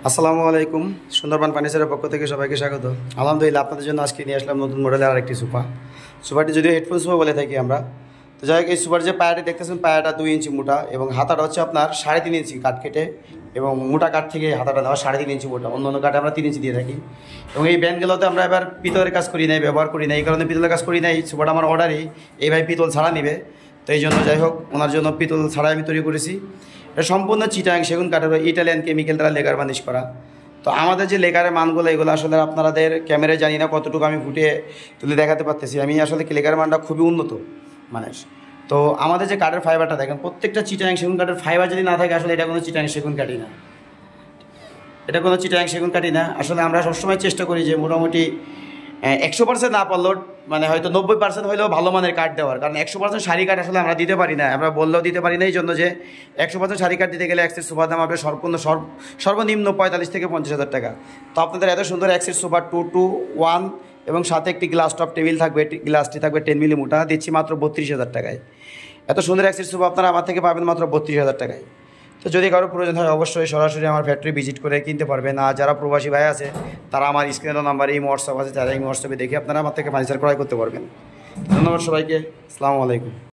আসসালামু আলাইকুম। সুন্দরবন ফার্নিচারের পক্ষ থেকে সবাইকে স্বাগত। আলহামদুলিল্লাহ, আপনাদের জন্য আজকে নিয়ে আসলাম নতুন মডেলের আরেকটি সোফা। সোফাটি যদিও হেডফোন সোফা বলে থাকি আমরা। তো যাই হোক, এই সোফার যে পায়াটি দেখতেছেন, পায়াটা 2 ইঞ্চি মোটা এবং হাতাটা হচ্ছে আপনার 3.5 ইঞ্চি কাঠ কেটে, এবং মোটা কাঠ থেকে হাতাটা দেওয়া 3.5 ইঞ্চি মোটা। অন্য কাঠে আমরা 3 ইঞ্চি দিয়ে থাকি। এবং এই ব্যান্ডগুলোতে আমরা এবার পিতলের কাজ করি নাই, ব্যবহার করি নাই। এই কারণে পিতলের কাজ করি নাই, সোফাটা আমার অর্ডারই এই ভাই পিতল ছাড়া নিবে। তো এই জন্য যাই হোক, ওনার জন্য পিতল ছাড়াই আমি তৈরি করেছি। এটা সম্পূর্ণ চিটাং সেগুন কাঠের ইটালিয়ান কেমিক্যাল দ্বারা লেগার বানিশ করা। তো আমাদের যে লেকারের মানগুলো, এগুলো আসলে আপনাদের ক্যামেরায় জানি না কতটুকু আমি ফুটিয়ে তুলে দেখাতে পারতেছি। আমি আসলে লেকারের মানটা খুবই উন্নত মানের। তো আমাদের যে কাঠের ফাইবারটা দেখেন, প্রত্যেকটা চিটাং সেগুন কাঠের ফাইবার যদি না থাকে, আসলে এটা কোনো চিটাং সেগুন কাঠই না। এটা কোনো চিটাং সেগুন কাঠই না। আসলে আমরা সবসময় চেষ্টা করি যে মোটামুটি 100% না পারলেও মানে হয়তো 90% হলেও ভালো মানের কাঠ দেওয়ার। কারণ 100% শাড়ি কাঠ আসলে আমরা দিতে পারি না, আমরা বললেও দিতে পারি না। এই জন্য যে 100% শাড়ি কাঠ দিতে গেলে এক্সের সোফার দাম হবে সর্বনিম্ন 45 থেকে 50,000 টাকা। তো আপনাদের এত সুন্দর এক্সের সোফা 2-1 এবং সাথে একটি গ্লাস টপ টেবিল থাকবে, গ্লাসটি থাকবে 10 মিলি মোটা, দিচ্ছি মাত্র 32,000 টাকায়। এত সুন্দর এক্সের সোফা আপনারা আমার থেকে পাবেন মাত্র 32,000 টাকায়। তো যদি কারো প্রয়োজন হয়, অবশ্যই সরাসরি আমার ফ্যাক্টরি ভিজিট করে কিনতে পারবেন। আর যারা প্রবাসী ভাই আছে, তারা আমার স্ক্রিনের নাম্বার, এই হোয়াটসঅ্যাপ আছে, তারা এই হোয়াটসঅ্যাপে দেখে আপনারা আমার থেকে ফার্নিচার ক্রয় করতে পারবেন। ধন্যবাদ সবাইকে। আসসালামু আলাইকুম।